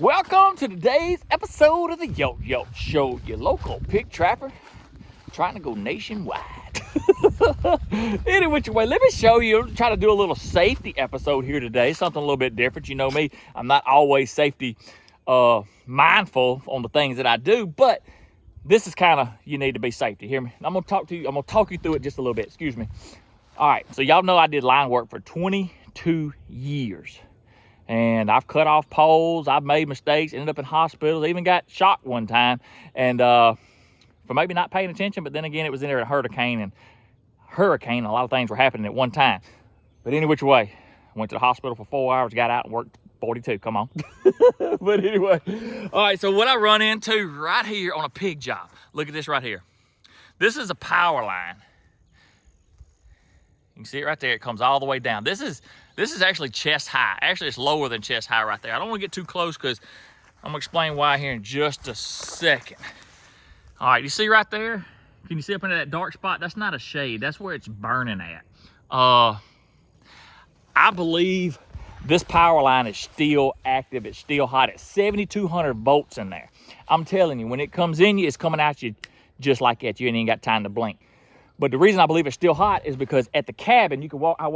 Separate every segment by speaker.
Speaker 1: Welcome to today's episode of the Yo-Yo Show, your local pig trapper trying to go nationwide. Any which way, let me show you, try to do a little safety episode here today, something a little bit different. You know me, I'm not always safety mindful on the things that I do, but this is kind of, you need to be safety. Hear me? I'm gonna talk you through it just a little bit, excuse me. All right, so y'all know I did line work for 22 years. And I've cut off poles, I've made mistakes, ended up in hospitals, even got shocked one time. And for maybe not paying attention, but then again, it was in there a hurricane, a lot of things were happening at one time. But any which way, I went to the hospital for 4 hours, got out and worked 42, come on. But anyway, all right, so what I run into right here on a pig job, look at this right here. This is a power line. You can see it right there, it comes all the way down. This is actually chest high. Actually, it's lower than chest high right there. I don't want to get too close because I'm gonna explain why here in just a second. All right, you see right there? Can you see up into that dark spot? That's not a shade, that's where it's burning at. I believe this power line is still active, it's still hot. It's 7,200 volts in there. I'm telling you, when it comes in you, it's coming at you just like that. You ain't even got time to blink. But the reason I believe it's still hot is because at the cabin, you can walk, I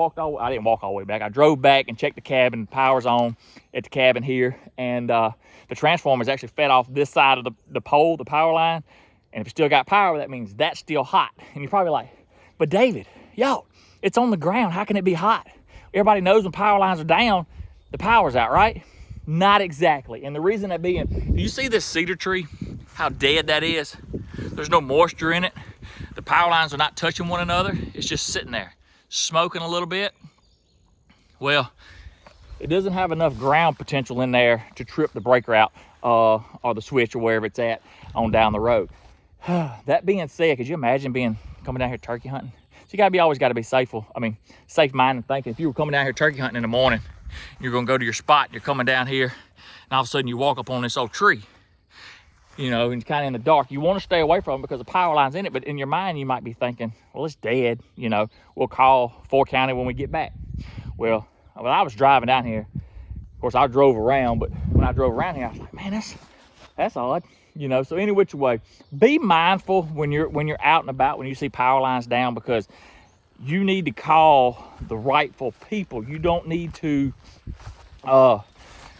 Speaker 1: didn't walk all the way back. I drove back and checked the cabin, the power's on at the cabin here. And the transformer is actually fed off this side of the pole, the power line. And if it still got power, that means that's still hot. And you're probably like, but David, yo, it's on the ground. How can it be hot? Everybody knows when power lines are down, the power's out, right? Not exactly. And the reason that being, do you see this cedar tree? How dead that is? There's no moisture in it. The power lines are not touching one another. It's just sitting there, smoking a little bit. Well, it doesn't have enough ground potential in there to trip the breaker out or the switch or wherever it's at on down the road. That being said, could you imagine coming down here turkey hunting? So you always gotta be safe minded thinking. If you were coming down here turkey hunting in the morning, you're gonna go to your spot, you're coming down here, and all of a sudden you walk up on this old tree. You know, and it's kind of in the dark. You want to stay away from it because the power line's in it, but in your mind, you might be thinking, well, it's dead. You know, we'll call Fort County when we get back. Well, when I was driving down here, of course, I drove around, but when I drove around here, I was like, man, that's odd. You know, so any which way, be mindful when you're out and about, when you see power lines down, because you need to call the rightful people. You don't need to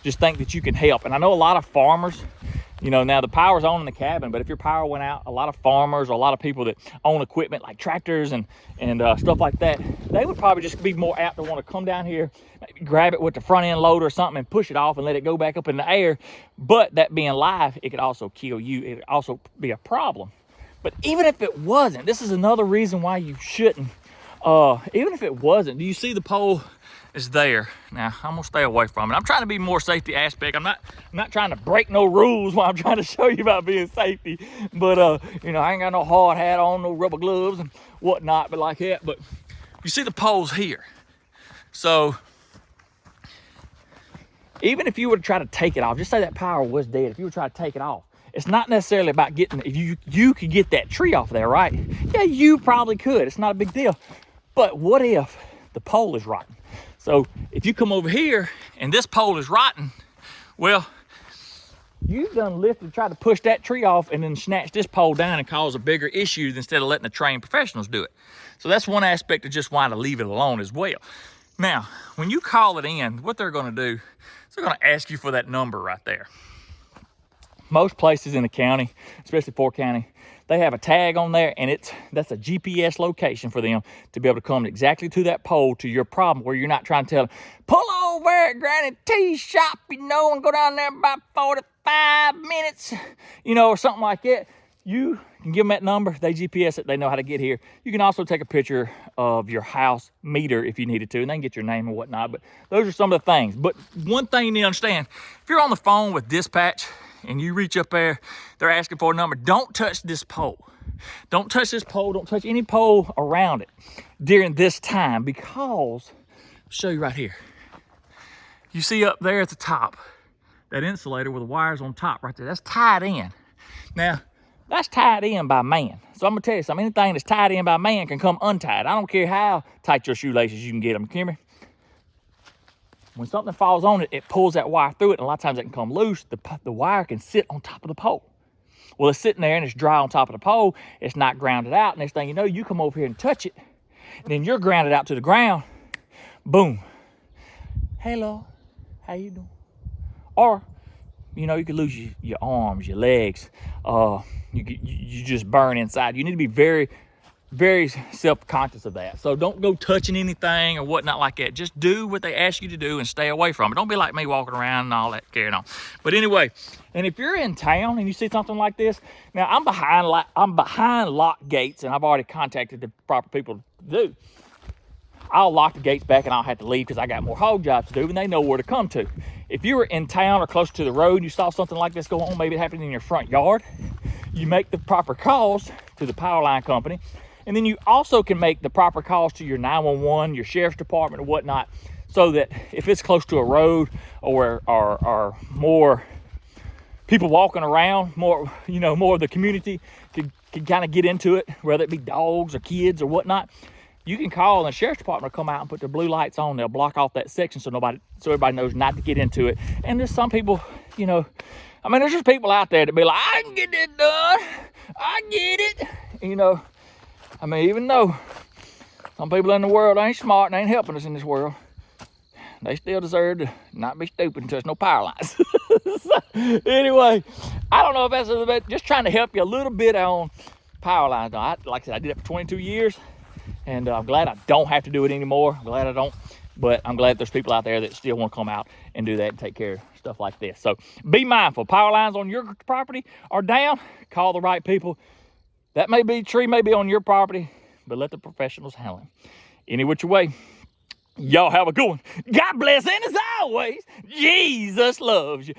Speaker 1: just think that you can help. And I know a lot of farmers, you know, now the power's on in the cabin, but if your power went out, a lot of farmers or a lot of people that own equipment like tractors and stuff like that, they would probably just be more apt to want to come down here, maybe grab it with the front end loader or something and push it off and let it go back up in the air. But that being live, it could also kill you. It could also be a problem. But even if it wasn't, this is another reason why you shouldn't. Even if it wasn't, do you see the pole is there? Now I'm gonna stay away from it. I'm trying to be more safety aspect. I'm not trying to break no rules while I'm trying to show you about being safety. But you know, I ain't got no hard hat on, no rubber gloves and whatnot, but like that. But you see the poles here. So even if you were to try to take it off, just say that power was dead, if you were to try to take it off, it's not necessarily about getting, if you could get that tree off there, right? Yeah, you probably could. It's not a big deal. But what if the pole is rotten? So if you come over here and this pole is rotten, well, you've done lifted, tried to push that tree off and then snatch this pole down and cause a bigger issue instead of letting the trained professionals do it. So that's one aspect of just why to leave it alone as well. Now, when you call it in, what they're gonna do is they're gonna ask you for that number right there. Most places in the county, especially Fort County, they have a tag on there, and that's a GPS location for them to be able to come exactly to that pole, to your problem, where you're not trying to tell them, pull over at Granny T's shop, you know, and go down there about 45 minutes, you know, or something like that. You can give them that number, they GPS it, they know how to get here. You can also take a picture of your house meter if you needed to, and they can get your name and whatnot, but those are some of the things. But one thing you need to understand, if you're on the phone with dispatch, and you reach up there, they're asking for a number, don't touch this pole. Don't touch this pole, don't touch any pole around it during this time, because, I'll show you right here. You see up there at the top, that insulator with the wires on top right there, that's tied in. Now, that's tied in by man. So I'm gonna tell you something, anything that's tied in by man can come untied. I don't care how tight your shoelaces you can get them, can you hear me? When something falls on it, it pulls that wire through it, and a lot of times it can come loose. The wire can sit on top of the pole. Well, it's sitting there and it's dry on top of the pole. It's not grounded out. Next thing you know, you come over here and touch it. Then you're grounded out to the ground. Boom. Hey, Lord, how you doing? Or, you know, you could lose your arms, your legs. You just burn inside. You need to be very, very self-conscious of that. So don't go touching anything or whatnot like that. Just do what they ask you to do and stay away from it. Don't be like me walking around and all that carrying on. But anyway, and if you're in town and you see something like this, now I'm behind lock gates, and I've already contacted the proper people to do. I'll lock the gates back and I'll have to leave because I got more hog jobs to do, and they know where to come to. If you were in town or close to the road and you saw something like this go on, maybe it happened in your front yard, you make the proper calls to the power line company. And then you also can make the proper calls to your 911, your sheriff's department, or whatnot, so that if it's close to a road or more people walking around, more of the community can kind of get into it, whether it be dogs or kids or whatnot, you can call and the sheriff's department will come out and put their blue lights on. They'll block off that section so everybody knows not to get into it. And there's some people, there's just people out there that be like, I can get that done. I get it. Even though some people in the world ain't smart and ain't helping us in this world, they still deserve to not be stupid and touch no power lines. So, anyway, I don't know if that's a bit, just trying to help you a little bit on power lines. Like I said, I did it for 22 years, and I'm glad I don't have to do it anymore. I'm glad I don't, but I'm glad there's people out there that still want to come out and do that and take care of stuff like this. So be mindful. Power lines on your property are down, call the right people. That tree may be on your property, but let the professionals handle it. Any which way, y'all have a good one. God bless, and as always, Jesus loves you.